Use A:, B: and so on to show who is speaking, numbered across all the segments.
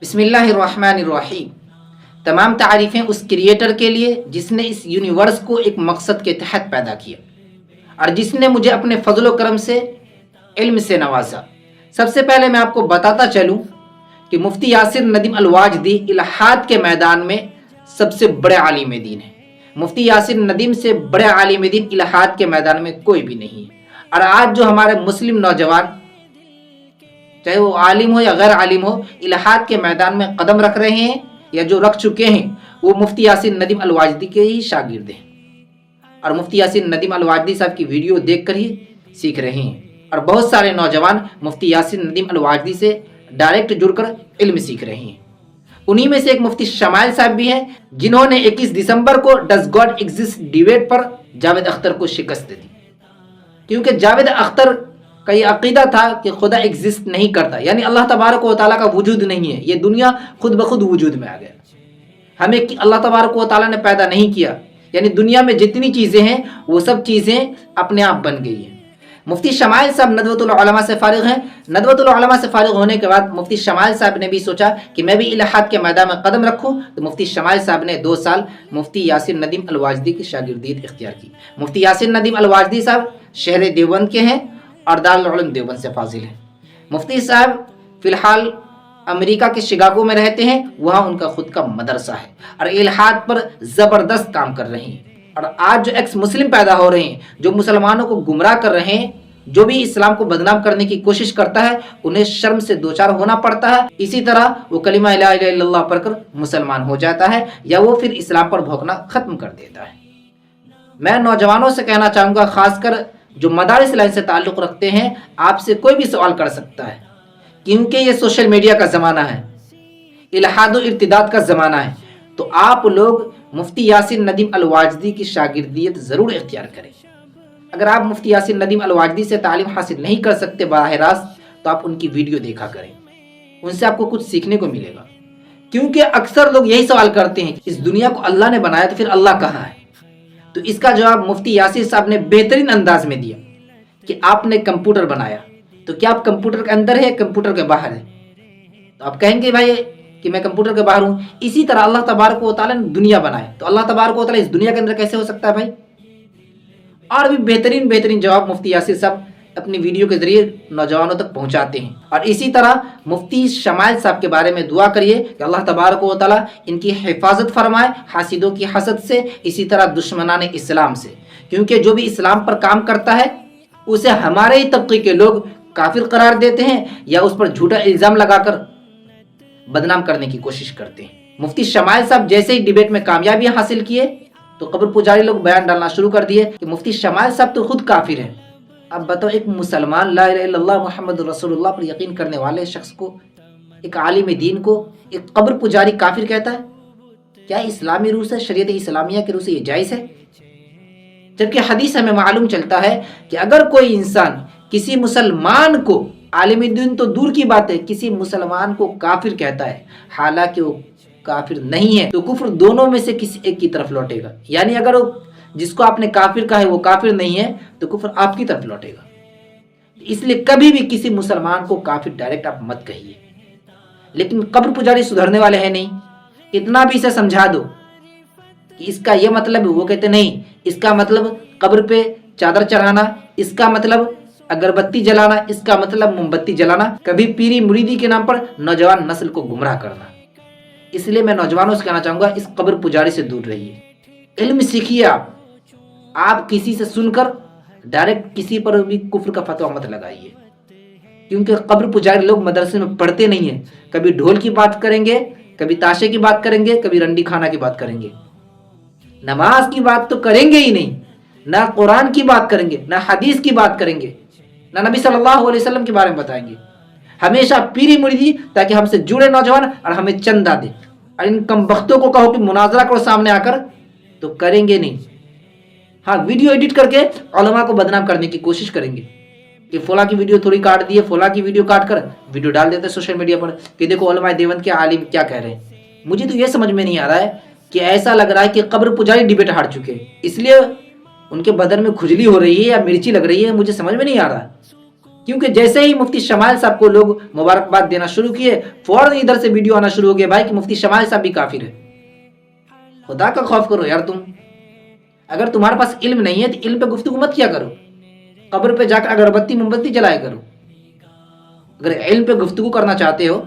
A: بسم اللہ الرحمن الرحیم۔ تمام تعریفیں اس کریٹر کے لیے جس نے اس یونیورس کو ایک مقصد کے تحت پیدا کیا اور جس نے مجھے اپنے فضل و کرم سے علم سے نوازا۔ سب سے پہلے میں آپ کو بتاتا چلوں کہ مفتی یاسر ندیم الواجدی الہاد کے میدان میں سب سے بڑے عالم دین ہیں۔ مفتی یاسر ندیم سے بڑے عالم دین الہاد کے میدان میں کوئی بھی نہیں ہے۔ اور آج جو ہمارے مسلم نوجوان چاہے وہ عالم ہو یا غیر عالم ہو الہاد کے میدان میں قدم رکھ رہے ہیں یا جو رکھ چکے ہیں وہ مفتی یاسر ندیم الواجدی کے ہی شاگرد ہیں اور مفتی یاسر ندیم الواجدی صاحب کی ویڈیو دیکھ کر ہی سیکھ رہے ہیں۔ اور بہت سارے نوجوان مفتی یاسر ندیم الواجدی سے ڈائریکٹ جڑ کر علم سیکھ رہے ہیں۔ انہی میں سے ایک مفتی شمائل صاحب بھی ہیں جنہوں نے 21 دسمبر کو ڈز گاڈ ایگزسٹ ڈیبیٹ پر جاوید اختر کو شکست دی، کیونکہ جاوید اختر کا یہ عقیدہ تھا کہ خدا ایگزسٹ نہیں کرتا، یعنی اللہ تبارک و تعالیٰ کا وجود نہیں ہے، یہ دنیا خود بخود وجود میں آ گیا، ہمیں اللہ تبارک و تعالیٰ نے پیدا نہیں کیا، یعنی دنیا میں جتنی چیزیں ہیں وہ سب چیزیں اپنے آپ بن گئی ہیں۔ مفتی شمائل صاحب ندوۃ العلماء سے فارغ ہیں۔ ندوۃ العلماء سے فارغ ہونے کے بعد مفتی شمائل صاحب نے بھی سوچا کہ میں بھی الہاد کے میدان میں قدم رکھوں، تو مفتی شمائل صاحب نے 2 سال مفتی یاسر ندیم الواجدی کی شاگردیت اختیار کی۔ مفتی یاسر ندیم الواجدی صاحب شہر دیوبند کے ہیں اور دارالعلوم دیوبند سے فاضل ہیں۔ مفتی صاحب فی الحال امریکہ کے شکاگو میں رہتے ہیں، وہاں ان کا خود کا مدرسہ ہے اور الہاد پر زبردست کام کر رہے ہیں۔ اور آج جو ایکس مسلم پیدا ہو رہے ہیں، جو مسلمانوں کو گمراہ کر رہے ہیں، جو بھی اسلام کو بدنام کرنے کی کوشش کرتا ہے، انہیں شرم سے دوچار ہونا پڑتا ہے۔ اسی طرح وہ کلمہ لا الہ الا اللہ پڑھ کر مسلمان ہو جاتا ہے یا وہ پھر اسلام پر بھونکنا ختم کر دیتا ہے۔ میں نوجوانوں سے کہنا چاہوں گا، خاص کر جو مدارس لائن سے تعلق رکھتے ہیں، آپ سے کوئی بھی سوال کر سکتا ہے، کیونکہ یہ سوشل میڈیا کا زمانہ ہے، الہاد و ارتداد کا زمانہ ہے، تو آپ لوگ مفتی یاسر ندیم الواجدی کی شاگردیت ضرور اختیار کریں۔ اگر آپ مفتی یاسر ندیم الواجدی سے تعلیم حاصل نہیں کر سکتے براہ راست، تو آپ ان کی ویڈیو دیکھا کریں، ان سے آپ کو کچھ سیکھنے کو ملے گا۔ کیونکہ اکثر لوگ یہی سوال کرتے ہیں کہ اس دنیا کو اللہ نے بنایا تو پھر اللہ کہاں ہے؟ تو اس کا جواب مفتی یاسر صاحب نے بہترین انداز میں دیا کہ آپ نے کمپیوٹر بنایا، تو کیا آپ کمپیوٹر کے اندر ہے یا کمپیوٹر کے باہر ہے؟ تو آپ کہیں گے بھائی کہ میں کمپیوٹر کے باہر ہوں۔ اسی طرح اللہ تبارک و تعالیٰ نے دنیا بنایا، تو اللہ تبارک و تعالیٰ اس دنیا کے اندر کیسے ہو سکتا ہے بھائی؟ اور بھی بہترین جواب مفتی یاسر صاحب اپنی ویڈیو کے ذریعے نوجوانوں تک پہنچاتے ہیں۔ اور اسی طرح مفتی شمائل صاحب کے بارے میں دعا کریے کہ اللہ تبارک و تعالیٰ ان کی حفاظت فرمائے حاسدوں کی حسد سے، اسی طرح دشمنان اسلام سے، کیونکہ جو بھی اسلام پر کام کرتا ہے اسے ہمارے ہی طبقے کے لوگ کافر قرار دیتے ہیں یا اس پر جھوٹا الزام لگا کر بدنام کرنے کی کوشش کرتے ہیں۔ مفتی شمائل صاحب جیسے ہی ڈیبیٹ میں کامیابی حاصل کیے تو قبر پجاری لوگ بیان ڈالنا شروع کر دیے کہ مفتی شمائل صاحب تو خود کافر ہیں۔ اب بتاؤ، ایک مسلمان لا الہ الا اللہ محمد رسول اللہ پر یقین کرنے والے شخص کو، ایک عالم دین کو، ایک قبر پجاری کافر کہتا ہے؟ کیا اسلامی روح سے، شریعت اسلامیہ کے روح سے یہ جائز ہے؟ جبکہ حدیث ہمیں معلوم چلتا ہے کہ اگر کوئی انسان کسی مسلمان کو، عالم دین تو دور کی بات ہے، کسی مسلمان کو کافر کہتا ہے حالانکہ وہ کافر نہیں ہے، تو کفر دونوں میں سے کسی ایک کی طرف لوٹے گا۔ یعنی اگر وہ جس کو آپ نے کافر کہا ہے وہ کافر نہیں ہے تو کفر آپ کی طرف لوٹے گا۔ اس لیے کبھی بھی کسی مسلمان کو کافر ڈائریکٹ آپ مت کہیے۔ لیکن قبر پجاری سدھرنے والے ہیں نہیں، اتنا بھی اسے سمجھا دو کہ اس کا یہ مطلب، وہ کہتے نہیں اس کا مطلب قبر پہ چادر چڑھانا، اس کا مطلب اگربتی جلانا، اس کا مطلب موم بتی جلانا، کبھی پیری مریدی کے نام پر نوجوان نسل کو گمراہ کرنا۔ اس لیے میں نوجوانوں سے کہنا چاہوں گا، اس قبر پجاری سے دور رہیے، علم سیکھیے۔ آپ کسی سے سن کر ڈائریکٹ کسی پر بھی کفر کا فتویٰ مت لگائیے، کیونکہ قبر پجاری لوگ مدرسے میں پڑھتے نہیں ہیں، کبھی ڈھول کی بات کریں گے، کبھی تاشے کی بات کریں گے، کبھی رنڈی کھانا کی بات کریں گے، نماز کی بات تو کریں گے ہی نہیں، نہ قرآن کی بات کریں گے، نہ حدیث کی بات کریں گے، نہ نبی صلی اللہ علیہ وسلم کے بارے میں بتائیں گے، ہمیشہ پیری مریدی تاکہ ہم سے جڑے نوجوان اور ہمیں چندہ دے۔ اور ان کم بختوں کو کہو کہ مناظرہ کرو سامنے آ کر، تو کریں گے نہیں۔ ہاں، ویڈیو ایڈٹ کر کے علماء کو بدنام کرنے کی کوشش کریں گے کہ فلاں کی ویڈیو تھوڑی کاٹ دیے، فلاں کی ویڈیو کاٹ کر ویڈیو ڈال دیتے سوشل میڈیا پر کہ دیکھو علماء دیوبند کے عالم کیا کہہ رہے ہیں۔ مجھے تو یہ سمجھ میں نہیں آ رہا ہے کہ ایسا لگ رہا ہے کہ قبر پجاری ڈیبیٹ ہار چکے ہیں، اس لیے ان کے بدن میں کھجلی ہو رہی ہے یا مرچی لگ رہی ہے، مجھے سمجھ میں نہیں آ رہا ہے۔ کیونکہ جیسے ہی مفتی شمائل صاحب کو لوگ مبارکباد دینا شروع کیے، فوراً ادھر سے ویڈیو آنا شروع ہو گیا بھائی کہ مفتی شمائل صاحب بھی کافر ہے۔ خدا کا خوف کرو یار تم، اگر تمہارے پاس علم نہیں ہے تو علم پہ گفتگو مت کیا کرو، قبر پہ جا کر اگربتی موم بتی جلایا کرو۔ اگر علم پہ گفتگو کرنا چاہتے ہو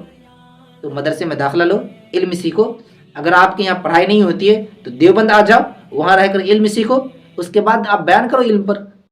A: تو مدرسے میں داخلہ لو، علم سیکھو۔ اگر آپ کے یہاں پڑھائی نہیں ہوتی ہے تو دیوبند آ جاؤ، وہاں رہ کر علم سیکھو، اس کے بعد آپ بیان کرو علم پر۔